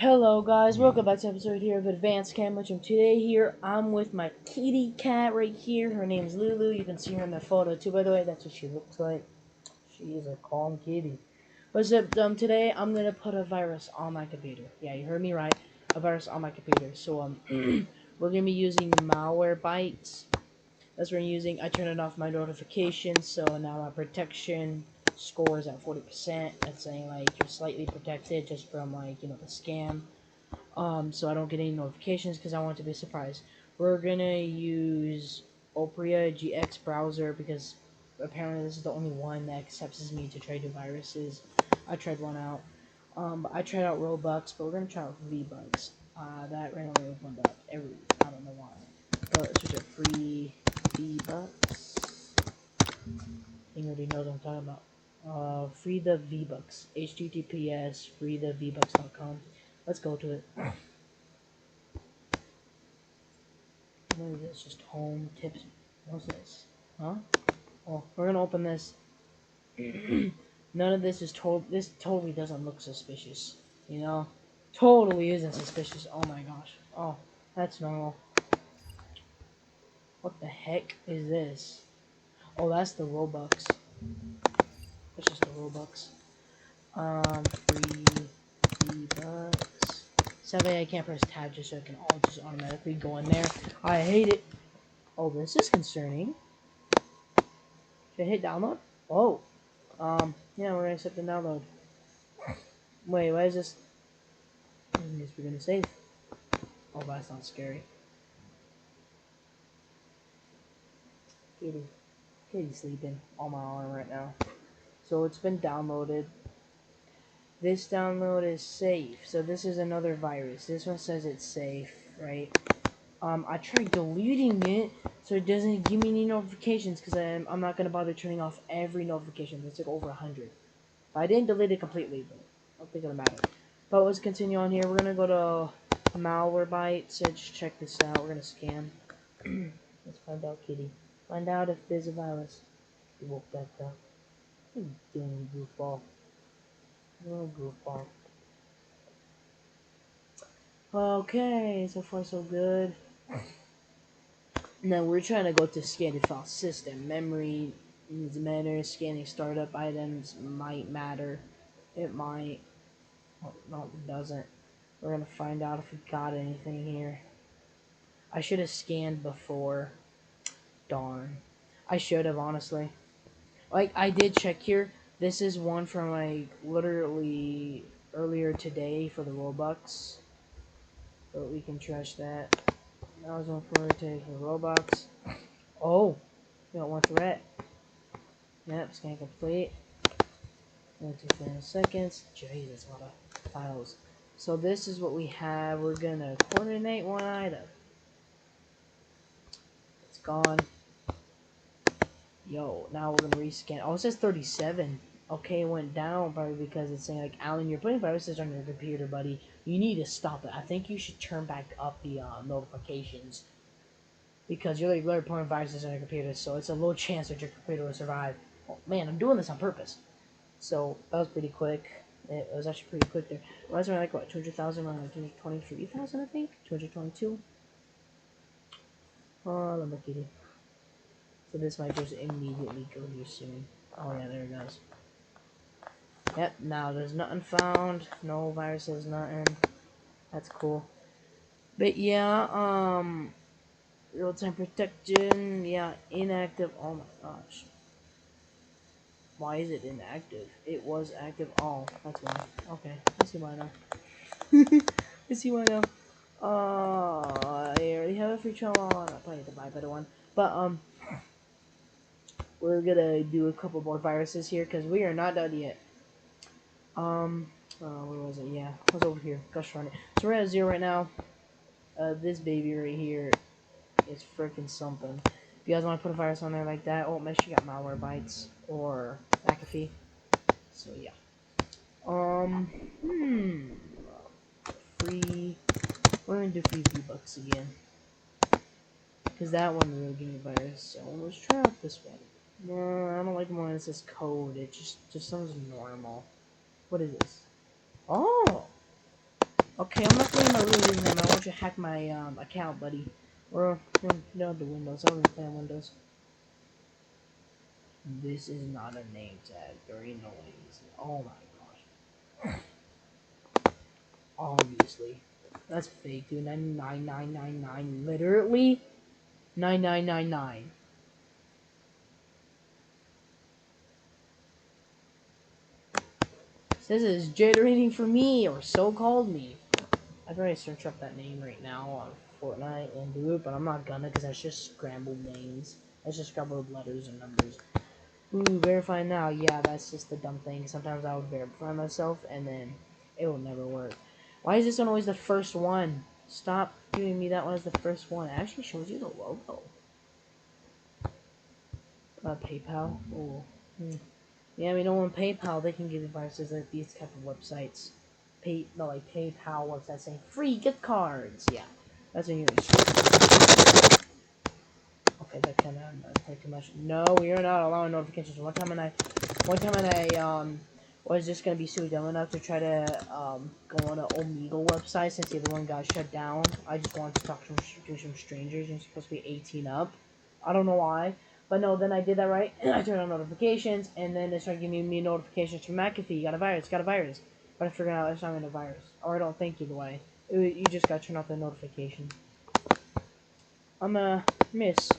Hello guys, welcome back to episode here of Advanced Cam Much, and today here I'm with my kitty cat right here. Her name's Lulu. You can see her in the photo too, by the way. That's what she looks like. She is a calm kitty. What's up, today I'm gonna put a virus on my computer. Yeah, you heard me right. A virus on my computer. So we're gonna be using Malwarebytes. That's what we're using. I turned off my notifications, so now my protection score is at 40%. That's saying like you're slightly protected just from like, the scam. So I don't get any notifications because I want to be surprised. We're gonna use Opera GX browser because apparently this is the only one that accepts me to try to do viruses. I tried one out. But I tried out Robux, but we're gonna try out V-Bucks. That randomly opened up I don't know why. Let's just a free V-Bucks. You already know what I'm talking about. Free the V-Bucks. HTTPS freethevbucks.com. Let's go to it. What is this? Just home tips. What's this? Huh? Oh, we're gonna open this. None of this is this totally doesn't look suspicious. Totally isn't suspicious. Oh my gosh. Oh, that's normal. What the heck is this? Oh, that's the Robux. That's just the Robux. Free V-Bucks. Sadly, I can't press tab just so it can all just automatically go in there. I hate it. Oh, this is concerning. Should I hit download? Oh. Yeah, we're gonna accept the download. Wait, why is this? I guess we're gonna save. Oh, that's not scary. Kitty. Kitty's sleeping on my arm right now. So it's been downloaded. This download is safe. So this is another virus. This one says it's safe, right? I tried deleting it so it doesn't give me any notifications because I'm not gonna bother turning off every notification. There's like over 100. I didn't delete it completely, but I don't think it'll matter. But let's continue on here. We're gonna go to Malwarebytes. Let's check this out. We're gonna scan. Let's find out, kitty. Find out if there's a virus. You woke back up. What are you doing, goofball? Oh, goofball. Okay, so far so good. Now we're trying to go to scanning file system. Memory matter. Scanning startup items might matter. It might. Oh, no, it doesn't. We're gonna find out if we got anything here. I should have scanned before. Darn. I should have, honestly. Like, I did check here. This is one from, like, literally earlier today for the Robux. But we can trash that. That was one for today for Robux. Oh! We got one threat. Yep, scan complete. 2 seconds. Jesus, what a files. So this is what we have. We're gonna coordinate one item. It's gone. Yo, now we're gonna rescan. Oh, it says 37. Okay, it went down probably because it's saying like, Alan, you're putting viruses on your computer, buddy. You need to stop it. I think you should turn back up the notifications because you're like literally putting viruses on your computer, so it's a low chance that your computer will survive. Oh man, I'm doing this on purpose. So that was pretty quick. It was actually pretty quick there. Well, that's like what 200,000 or 223,000, I think. 222. Oh, let me get it. So this might just immediately go here soon. Oh yeah, there it goes. Yep, now there's nothing found. No viruses, nothing. That's cool. But yeah, real-time protection, yeah, inactive. Oh my gosh. Why is it inactive? It was active. Oh, that's why. Okay, I see why now. I see why now. I already have a free trial on. I probably have to buy a better one. But, we're gonna do a couple more viruses here because we are not done yet. Where was it? Yeah, it was over here. Gosh darn it. So we're at 0 right now. This baby right here is freaking something. If you guys want to put a virus on there like that, oh, make sure you got Malwarebytes or McAfee. So yeah. Free. We're gonna do free V-Bucks again. Because that one will give me a virus. So let's try out this one. No, I don't like the one that says code. It just sounds normal. What is this? Oh! Okay, I'm not playing my real username. I want you to hack my account, buddy. Or no, the Windows. I don't play on Windows. This is not a name tag. There ain't no way. Oh my gosh. Obviously, that's fake, dude. 99999. Literally, 9999. Says it's generating for me, or so called me. I'd rather search up that name right now on Fortnite and do it, but I'm not gonna because that's just scrambled names. That's just scrambled letters and numbers. Ooh, verify now. Yeah, that's just the dumb thing. Sometimes I would verify myself and then it will never work. Why is this one always the first one? Stop giving me that one as the first one. It actually shows you the logo. PayPal. Ooh. Yeah, we know on PayPal they can give you viruses like these type of websites. Like PayPal websites saying free gift cards. Yeah, that's when you're. Okay, that kind of play too much. No, we are not allowing notifications. One time when I was just gonna be so dumb enough to try to go on an Omegle website since the other one got shut down. I just wanted to talk to some strangers. You're supposed to be 18 up. I don't know why. But no, then I did that right. I turned on notifications, and then they started giving me notifications from McAfee. You got a virus, got a virus. But I figured out it's not even a virus. Or I don't think either way. You just got to turn off the notification. I'm a miss.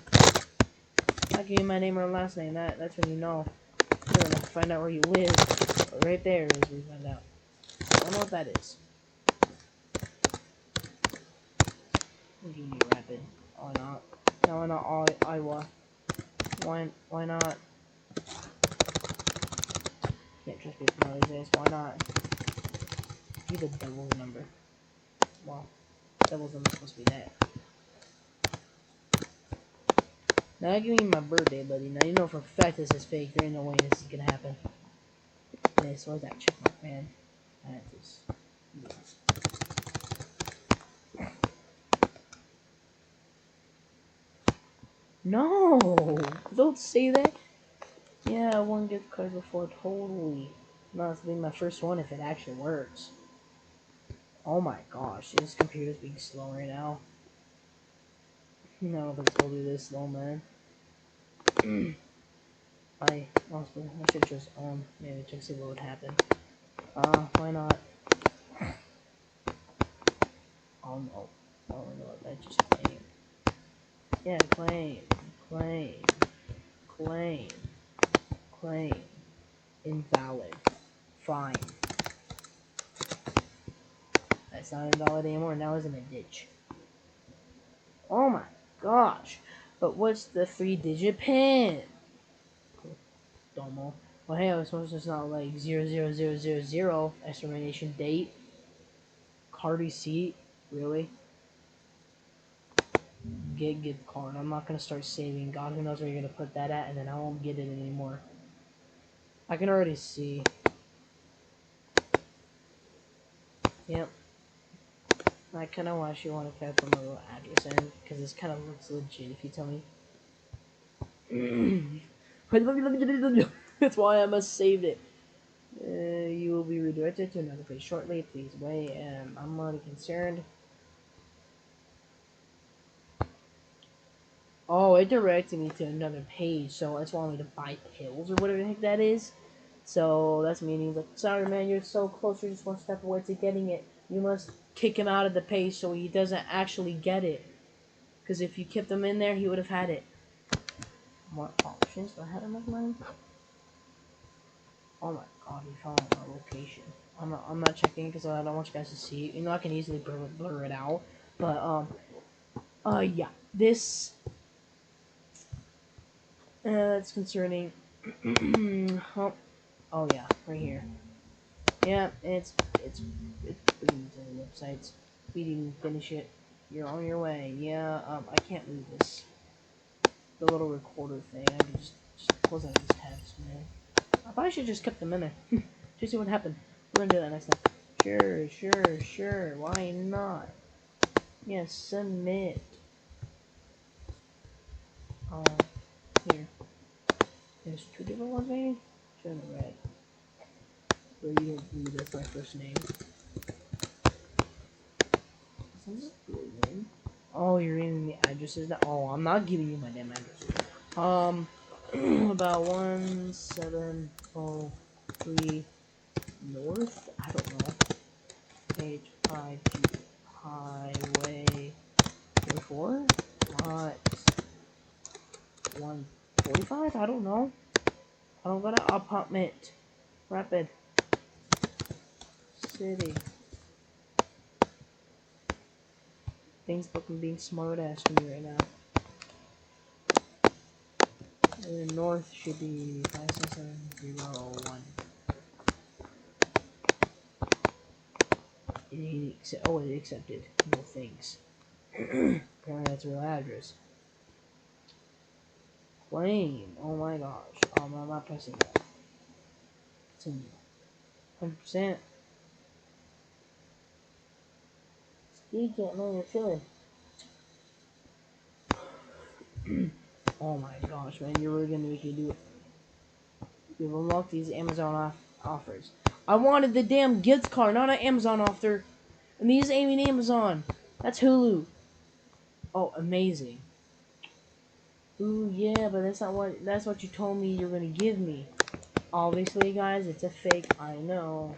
I'll give you my name or last name. That's when you know. You're gonna find out where you live. Right there is where you find out. I don't know what that is. I'll give you rapid. Why not? No, why not Iowa? Why not? Can't trust people from these days. Why not? Be the devil's number. Well, devil's number supposed to be that. Now give me my birthday, buddy. Now you know for a fact this is fake. There ain't no way this is gonna happen. This was that chipmunk, man. That is. Yes. No! Don't say that! Yeah, I won gift cards before, totally. No, this will be my first one if it actually works. Oh my gosh, this computer's being slow right now. No, but it's totally this slow, man. I should just, maybe check see what would happen. Why not? Oh no. Oh no, that just claim. Yeah, claim. Invalid. Fine. That's not invalid anymore, now it's in a ditch. Oh my gosh. But what's the 3-digit pin? Domo. Well, hey, I suppose it's not like 00000 exclamation date. Card receipt. Really? Get gift card. I'm not gonna start saving. God, who knows where you're gonna put that at, and then I won't get it anymore. I can already see. Yep. I kind of actually want to put my little address in because this kind of looks legit. If you tell me. That's why I must save it. You will be redirected to another page shortly. Please wait. I'm already concerned. Oh, it directed me to another page, so it's wanting me to buy pills or whatever the heck that is. So that's meaning like, sorry man, you're so close, you're just one step away to getting it. You must kick him out of the page so he doesn't actually get it. Because if you kept him in there, he would have had it. More options? Do I have enough money? Oh my god, he found my location. I'm not checking because I don't want you guys to see it. You know, I can easily blur it out. But, yeah. This, that's concerning. Oh yeah, right here. Yeah, it's bringing to the websites. We didn't finish it. You're on your way. Yeah, I can't move this. The little recorder thing. I can just close out these tabs, man. I probably should just kept them in there. Just see what happened. We're gonna do that next time. Sure. Why not? Yeah, submit. Here. There's 2 different ones, maybe? Should have read. But you don't believe that's my first name. Oh, you're giving me addresses now? Oh, I'm not giving you my damn address. About 1703 North? I don't know. HIG Highway 44? Lot 145? I don't know. I don't got an apartment. Rapid City. Things fucking being smart ass to me right now. And the north should be 56701. It accepted. No thanks. Apparently that's a real address. Claim. Oh my gosh. I'm not pressing that. Continue. 100%. Speed can't know you're chilling. Oh my gosh, man. You're really gonna make me do it. We've unlocked these Amazon offers. I wanted the damn gift card, not an Amazon offer. And these ain't even Amazon. That's Hulu. Oh, amazing. Ooh, yeah, but that's what you told me you're gonna give me. Obviously, guys, it's a fake. I know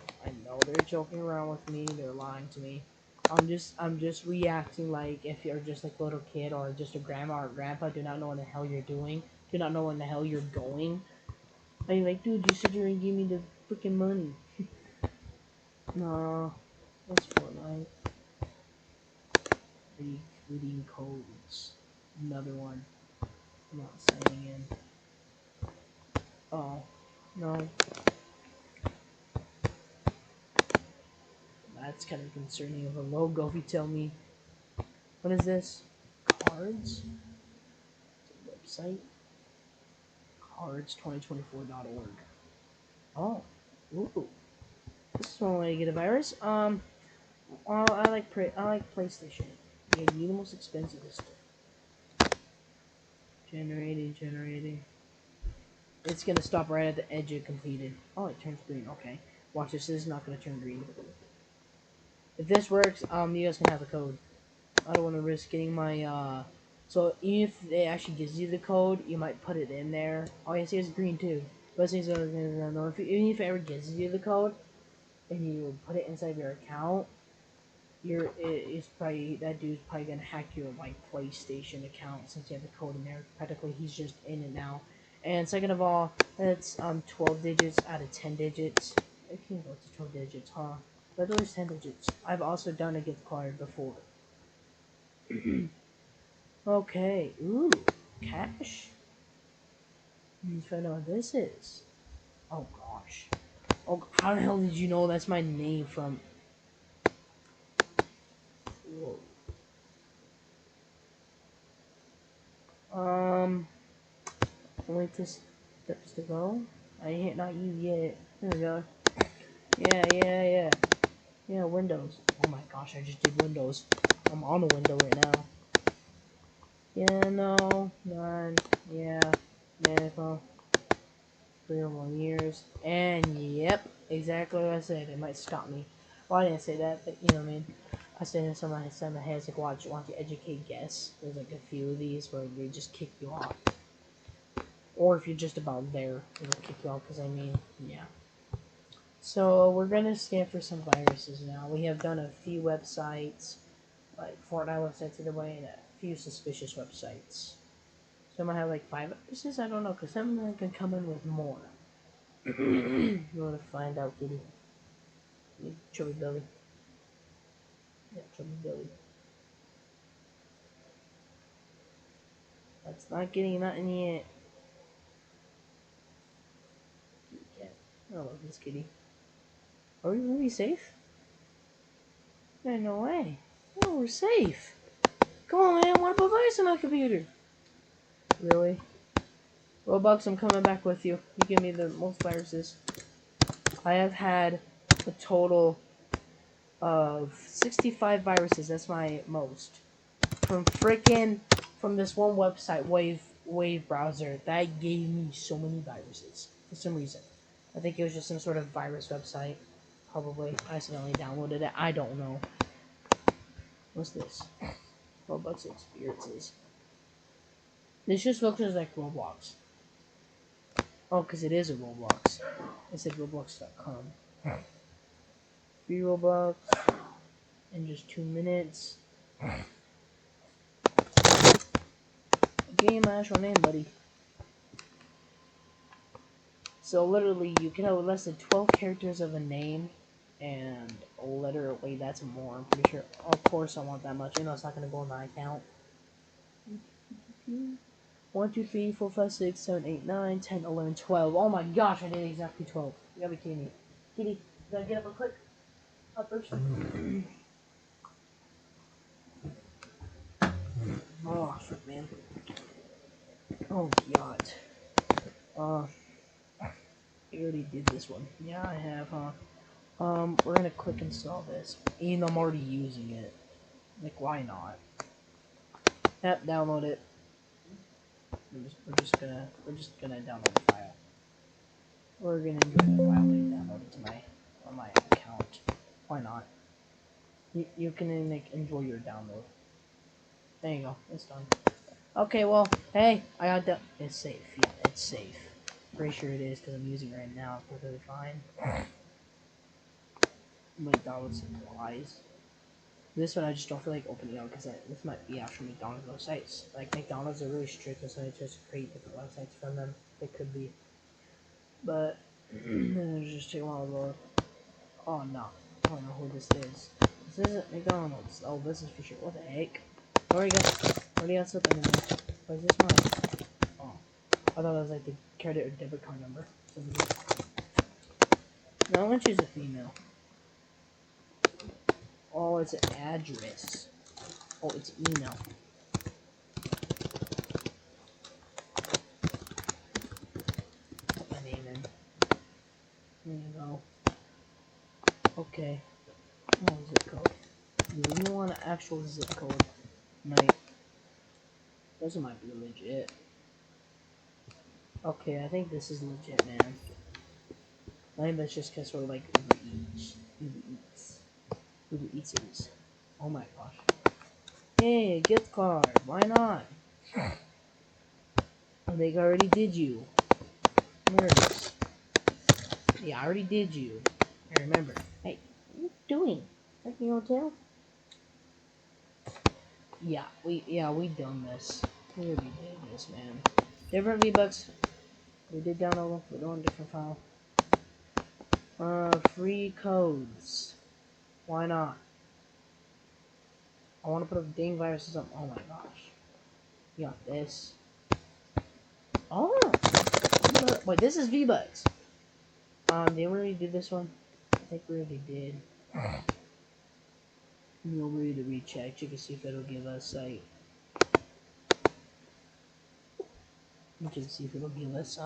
they're joking around with me. They're lying to me. I'm just reacting like if you're just like a little kid or just a grandma or grandpa, do not know what the hell you're doing. Do not know when the hell you're going. I'm like, dude, you said you were gonna give me the freaking money. No, that's Fortnite. Reading codes. Another one. I'm not signing in. Oh, no. That's kind of concerning of a logo if you tell me. What is this? Cards? Website? Cards2024.org. Oh. Ooh. This is one way to get a virus. I like PlayStation. Yeah, the most expensive stuff. Generating. It's gonna stop right at the edge of completed. Oh, it turns green. Okay. Watch this. This is not gonna turn green. If this works, you guys can have the code. I don't want to risk getting my, so even if it actually gives you the code, you might put it in there. Oh, yeah, see, it's green too. But even if it ever gives you the code, and you put it inside your account, it's probably, that dude's probably gonna hack your, like, PlayStation account since you have the code in there. Practically, he's just in it now. And second of all, it's, 12 digits out of 10 digits. I can't go to 12 digits, huh? But there's 10 digits. I've also done a gift card before. Okay, ooh, cash? Let's find out what this is. Oh gosh. Oh, how the hell did you know that's my name from? Whoa. Only two steps to go. I hit not you yet. There we go. Yeah. Yeah, Windows. Oh my gosh, I just did Windows. I'm on a window right now. Yeah, no, none. Yeah, medical. 3 or more years. And yep, exactly what I said. It might stop me. Well, I didn't say that, but you know what I mean. I said in some of my head, it's like, watch you educate guess. There's like a few of these where they just kick you off. Or if you're just about there, it'll kick you off, because I mean, yeah. So we're gonna scan for some viruses now. We have done a few websites, like Fortnite websites either way, and a few suspicious websites. So I might have like 5 viruses, I don't know, because some of them can come in with more. You want to find out, kitty? Chubby belly. Yeah, chubby belly. That's not getting nothing yet. Kitty cat. I love this kitty. Are we really safe? Yeah, no way. No, we're safe. Come on, man. What about virus on my computer? Really? Robux, I'm coming back with you. You give me the most viruses. I have had a total of 65 viruses. That's my most. From this one website, Wave browser, that gave me so many viruses for some reason. I think it was just some sort of virus website. Probably I accidentally downloaded it. I don't know. What's this? Roblox experiences. This just looks like Roblox. Oh, because it is a Roblox. It said Roblox.com. Free Roblox in just 2 minutes. Give me my actual name, buddy. So literally, you can have less than 12 characters of a name, and literally that's more. I'm pretty sure. Of course, I want that much. You know, it's not gonna go on my account. 1, 2, 3, 4, 5, 6, 7, 8, 9, 10, 11, 12. Oh my gosh, I did exactly 12. You gotta be kidding me. Kitty, you gotta get up real quick. Up first. Oh, shit, man. Oh, God. I already did this one. Yeah, I have, huh? We're gonna click install this. Even though I'm already using it. Like, why not? Yep, download it. We're just gonna download the file. We're gonna enjoy the file and download it to on my account. Why not? You can like enjoy your download. There you go. It's done. Okay, well, hey, I got the. It's safe. Yeah, it's safe. Pretty sure it is because I'm using it right now. Perfectly fine. McDonald's supplies. This one I just don't feel like opening up because this might be actual McDonald's websites. Like McDonald's are really strict with trying to create different websites from them. They could be, but it'll just take a while to load. Oh no, I don't know who this is. This isn't McDonald's. Oh, this is for sure. What the heck? Already got something in there. What is this mine? Oh, I thought it was like the credit or debit card number. No, I'm gonna choose a female. Oh, it's an address. Oh, it's email. Put my name in. There you go. Okay. Oh, zip code. Do you want an actual zip code? Might. This might be legit. Okay, I think this is legit, man. I think that's just because we're like Uber Eats. Uber Eats. Uber Eats is. Oh my gosh. Hey, gift card. Why not? They already did you. Nerds. Yeah, I already did you. I remember. Hey, what are you doing? Checking your hotel? Yeah, we done this. We already did this, man. Different V-Bucks. We did download. We're doing a different file. Free codes. Why not? I want to put a dang virus on. Oh my gosh. You got this. Oh! Wait, this is V-Bucks. They already did this one? I think we already did. We'll read the recheck. You can see if it'll give us like. You can see if it'll give us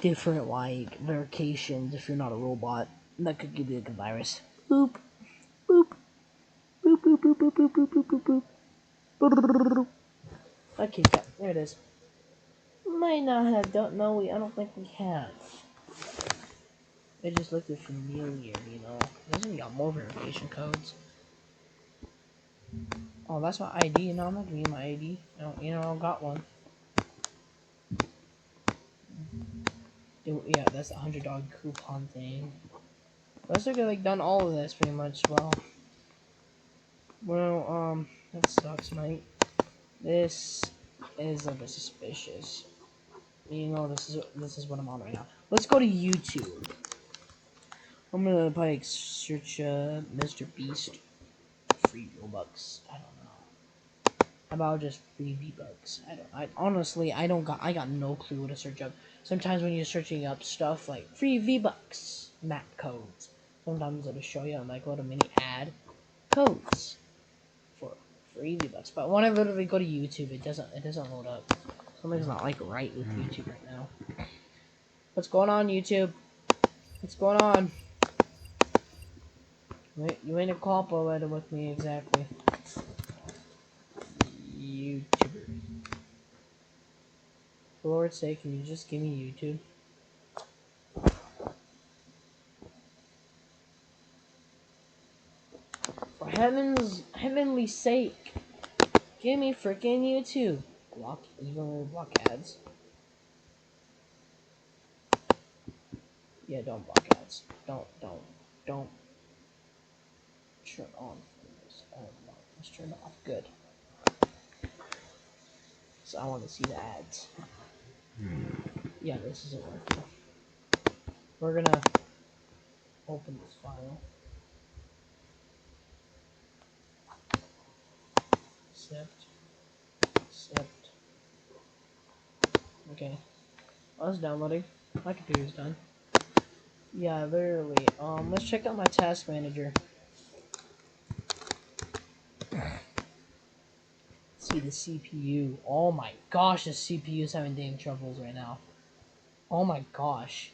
different like verifications if you're not a robot. That could give you like a virus. Boop, boop, boop, boop, boop, boop, boop, boop, boop, boop, boop. Okay, yeah, there it is. Might not have. Don't know. I don't think we have. It just looked familiar, you know. Doesn't got more verification codes. Oh, that's my ID. You know, I'm not giving you my ID. You know, I got one. Yeah, that's the $100 coupon thing. Looks like I've like done all of this pretty much. Well, that sucks, mate. This is a bit suspicious. You know, this is what I'm on right now. Let's go to YouTube. I'm gonna probably search Mr. Beast free Robux. I don't know. How about just free V-Bucks? I honestly I got no clue what to search up. Sometimes when you're searching up stuff like free V-Bucks map codes, sometimes it'll show you like a little mini ad codes for free V-Bucks. But whenever we go to YouTube, it doesn't load up. Something's not like right with YouTube right now. What's going on, YouTube? What's going on? Wait, you ain't a cooperator with me exactly. YouTuber. For Lord's sake, can you just give me YouTube? heavenly sake, give me freaking YouTube. Block, even block ads. Yeah, don't block ads. Don't. Turn on. Oh no, let's turn it off. Good. So I want to see the ads. Yeah, this isn't working. We're gonna open this file. Accept. Okay. Oh, it's downloading. My computer's done. Yeah, literally. Let's check out my task manager. See the CPU. Oh my gosh, the CPU is having dang troubles right now. Oh my gosh.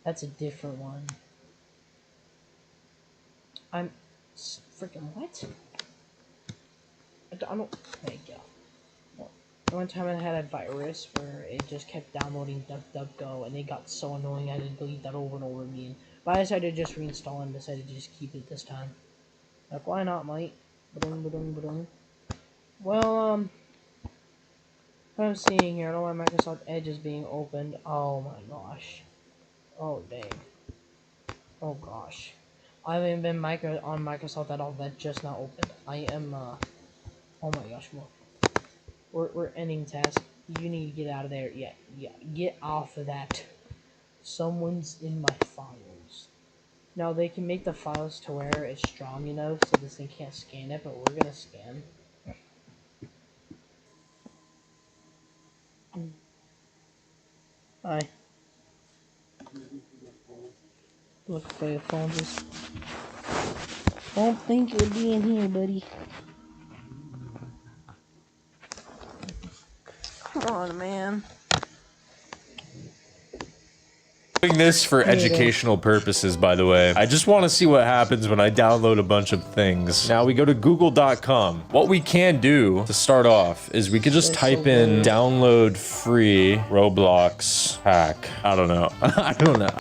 That's a different one. I'm freaking what? I don't. There you go. One time I had a virus where it just kept downloading DuckDuckGo, and it got so annoying I had to delete that over and over again. But I decided to just reinstall and decided to just keep it this time. Like, why not, mate? Well, what I'm seeing here, I don't know why Microsoft Edge is being opened. Oh my gosh. Oh dang. Oh gosh. I haven't been on Microsoft at all. That just not opened. I am. Oh my gosh. Well, we're ending task. You need to get out of there. Yeah. Get off of that. Someone's in my files. Now they can make the files to where it's strong enough so this thing can't scan it, but we're gonna scan. Hi. Look for your phone. Just don't think it would be in here, buddy. Come on, man. Doing this for educational purposes, by the way. I just want to see what happens when I download a bunch of things. Now we go to google.com. What we can do to start off is we could just type in download free Roblox hack. I don't know. I don't know.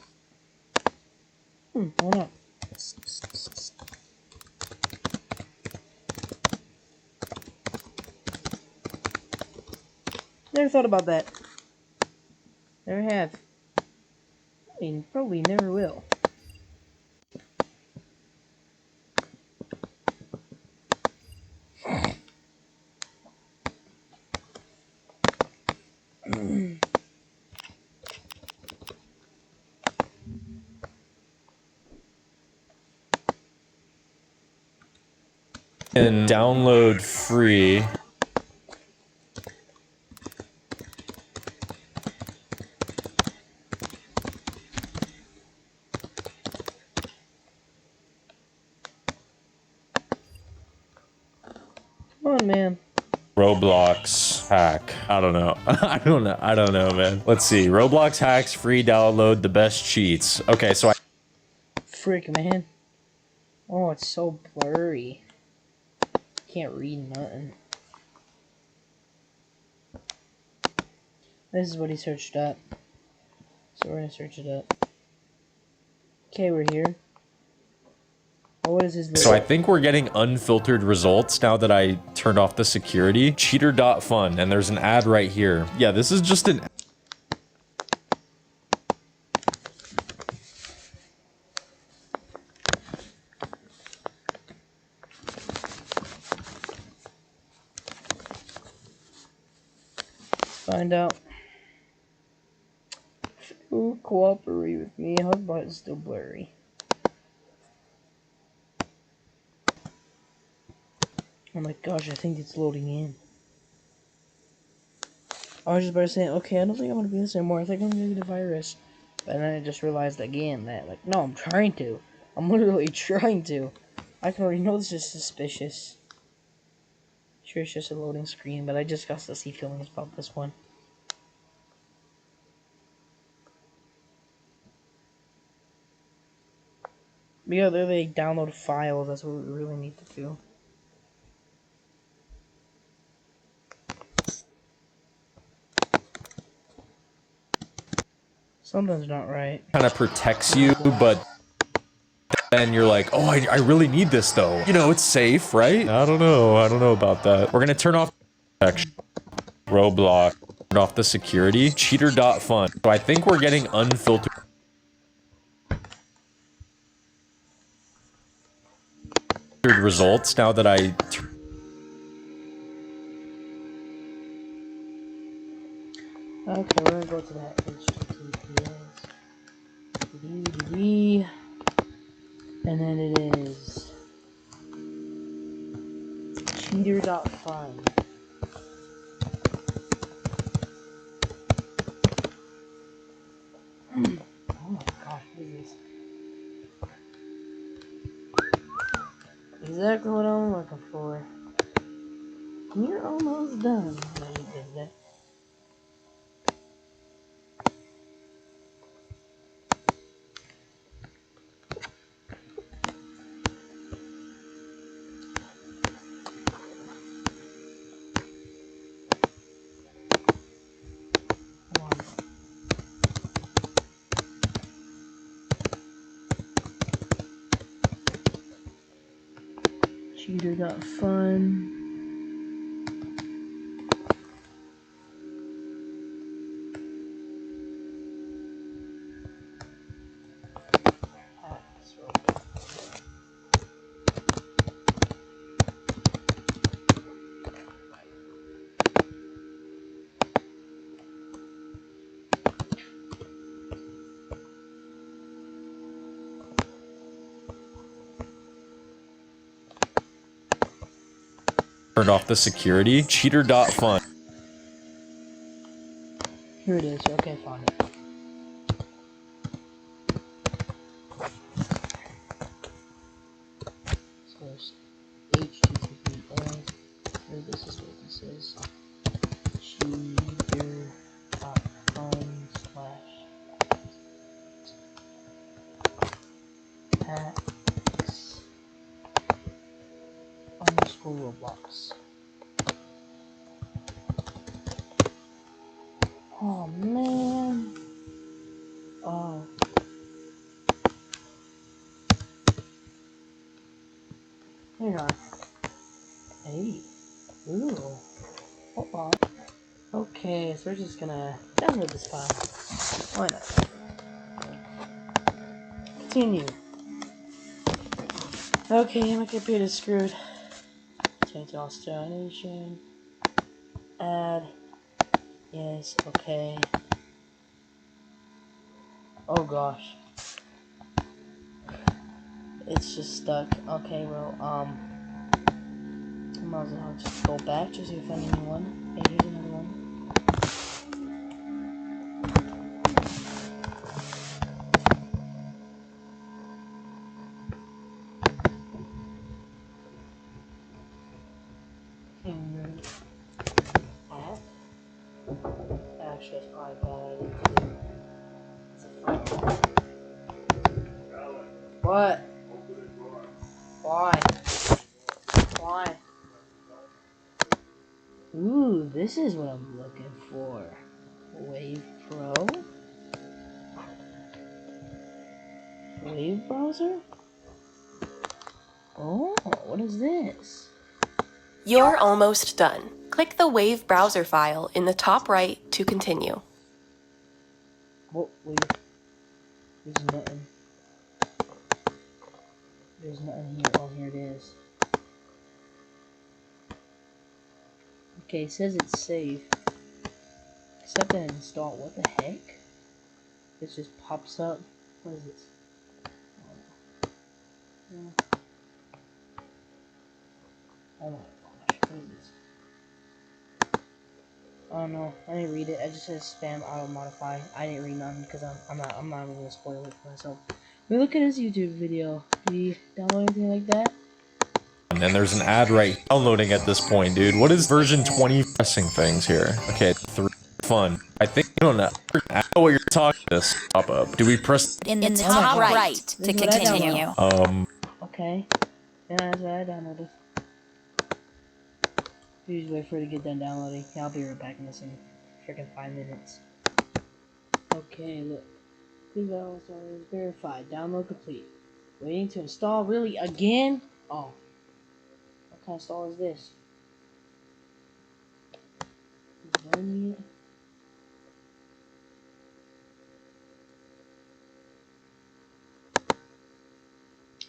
Why not? Never thought about that. Never have. I mean, probably never will. And download free. Come on, man. Roblox hack. I don't know. I don't know, man. Let's see. Roblox hacks free download the best cheats. Okay, so Frick, man. Oh, it's so blurry. Can't read nothing. This is what he searched up. So we're gonna search it up. Okay, we're here. Oh, what is his So I think we're getting unfiltered results now that I turned off the security. Cheater.fun, and there's an ad right here. Yeah, this is just an... Find out. Ooh, cooperate with me. Hugbot is still blurry. Oh my gosh, I think it's loading in. I was just about to say, okay, I don't think I want to be this anymore. I think I'm gonna get a virus. But then I just realized again that, like, no, I'm trying to. I'm literally trying to. I can already know this is suspicious. Sure, it's just a loading screen, but I just got to see feelings about this one. But yeah, they download files. That's what we really need to do. Something's not right. kind of protects you, but And you're like, oh, I really need this though. You know, it's safe, right? I don't know about that. We're gonna turn off Roblox, turn off the security, cheater.fun. So I think we're getting unfiltered results now that I Okay, we're gonna go to that HTTPS. And then it is cheater.fun. Oh my gosh, what is this? Exactly what I'm looking for. You're almost done. No, you did that. Cheater.fun. turned off the security, cheater.fun. Here it is. Okay, found it. So there's HTTPS. This is what this is. Cheater.fun/hacks_Roblox. Oh man. Oh. Hang on. Hey. Ooh. Hold on. Okay, so we're just gonna download this file. Why not? Continue. Okay, my computer's screwed. Change to Australian. Add. Yes, okay. Oh gosh. It's just stuck. Okay, well, I might as well just go back to see if I find anyone. Hey, here's another one. Actually, it's probably bad idea. What? Why? Why? Ooh, this is what I'm looking for. Wave Pro? Wave browser? Oh, what is this? You're almost done. Click the Wave browser file in the top right to continue. What Wave? There's nothing. There's nothing here. Oh, here it is. Okay, it says it's safe. Accept and install. What the heck? This just pops up. What is this? Oh my gosh, what is this? Oh no, I didn't read it. It just says spam auto modify. I didn't read none because I'm not even gonna spoil it for myself. We look at his YouTube video. Do you download anything like that? And then there's an ad right downloading at this point, dude. What is version 20 pressing things here? Okay, 3 fun. I think I don't know what you're talking this pop up. Do we press in the top right to continue? Okay. Yeah, that's what I downloaded. Please wait for it to get done downloading. Yeah, I'll be right back in this in freaking 5 minutes. Okay, look. Please also is verified. Download complete. Waiting to install, really? Again? Oh. What kind of install is this? Running it.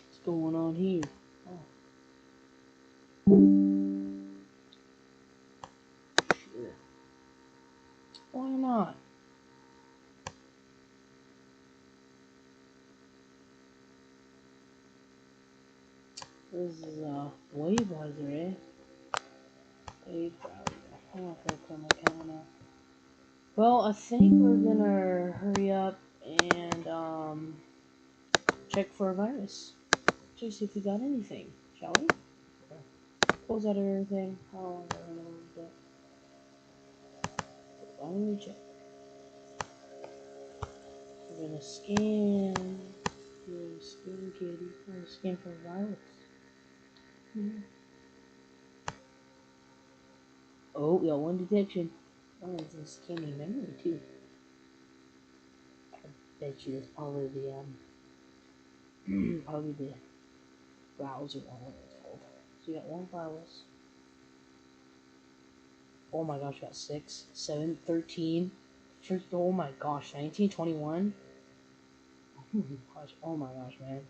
What's going on here? Oh. Sure. Why not? This is wave browser, eh? Wave browser. I don't know if I put my camera now. Well, I think we're gonna hurry up and check for a virus. Just see if we got anything, shall we? Close out everything. How long do I know that? Why don't we check? We're gonna scan. We're gonna scan kitty. We're gonna scan for a virus. Hmm. Oh, we got one detection. Oh, it's in scanning memory too. I bet you it's probably the probably the browser one, what it's called. So you got one virus. Oh my gosh, got 6, 7, 13. Oh my gosh, 19, 21. Oh my gosh, man.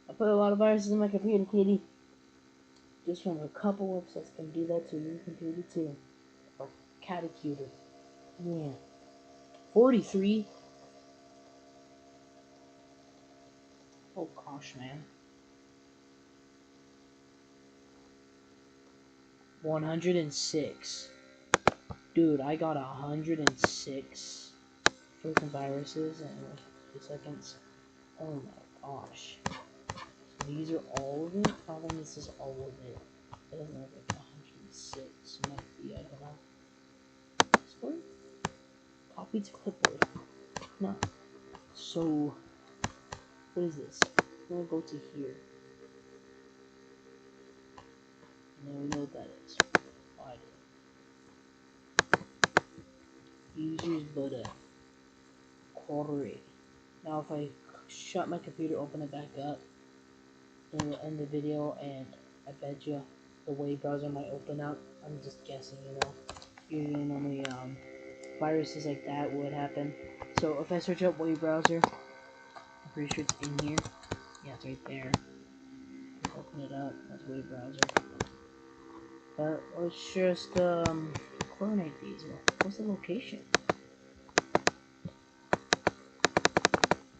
I put a lot of viruses in my computer, kitty. Just from a couple websites can do that to your computer too. Or Catacuter. Yeah. 43. Oh gosh, man. 106. Dude, I got 106 freaking viruses in 2 seconds. Oh my gosh. So these are all of it? I think this is all of it. It doesn't look like 106. Might be, I don't know. Discord? Copy to clipboard. No. So, what is this? I'm gonna go to here. Now we know what that is. Why? Users Buddha. Quarry. Now if I shut my computer, open it back up, it will end the video, and I bet you the wave browser might open up. I'm just guessing, you know. Usually normally viruses like that would happen. So if I search up wave browser, I'm pretty sure it's in here. Yeah, it's right there. Open it up. That's wave browser. But let's just coordinate these. What's the location?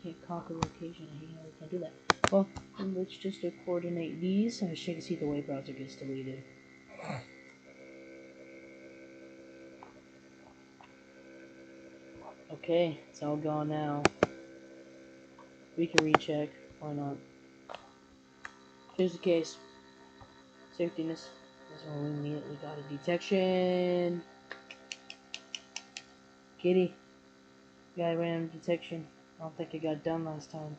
Can't copy location. I hate how we can't do that. Well, let's just coordinate these. And as you can see, the wave browser gets deleted. Okay, it's all gone now. We can recheck. Why not? Here's the case. Safetyness. That's when we immediately got a detection. Kitty. Got a random detection. I don't think it got done last time.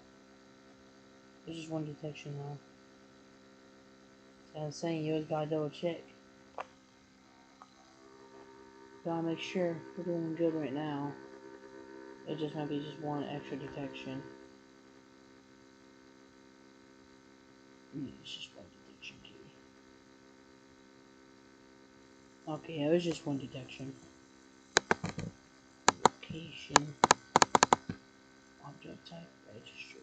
There's just one detection now. So I was saying, you always gotta double check. Gotta make sure we're doing good right now. It just might be just one extra detection. It's just one detection, kitty. Okay, yeah, it was just one detection. Location. Object type. Registry.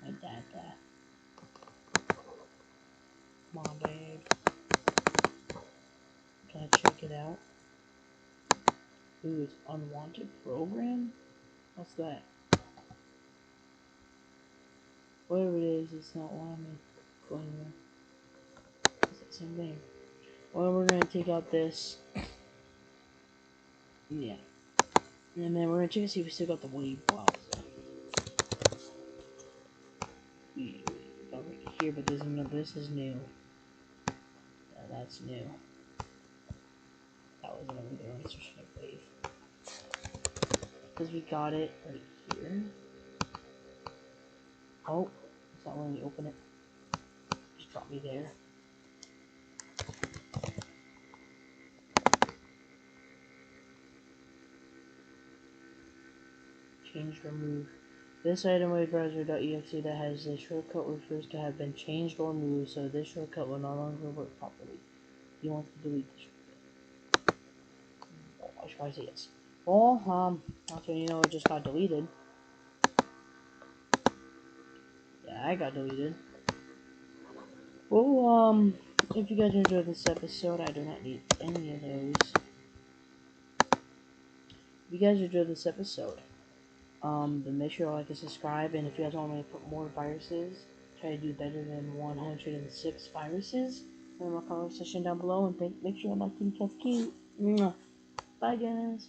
My data. Come on, babe. Can I check it out? Ooh, it's unwanted program? What's that? Whatever it is, it's not wanting me going there. It's the same thing. Well, we're gonna take out this. Yeah. And then we're gonna check and see if we still got the wave browser. We got right here, but this is new. Yeah, that's new. That wasn't over there. Let's just wave. Because we got it right here. Oh, it's not letting me open it. Just drop me there. changed or moved. This item wavebrowser.exe that has the shortcut refers to have been changed or moved, so this shortcut will no longer work properly. You want to delete the shortcut. Oh, I should probably say yes. Well, that's when you know it just got deleted. Yeah, I got deleted. Well, if you guys enjoyed this episode, I do not need any of those. If you guys enjoyed this episode, then make sure to like and subscribe, and if you guys want me to put more viruses, try to do better than 106 viruses, in my comment section down below, and make sure to like and cute. Bye guys.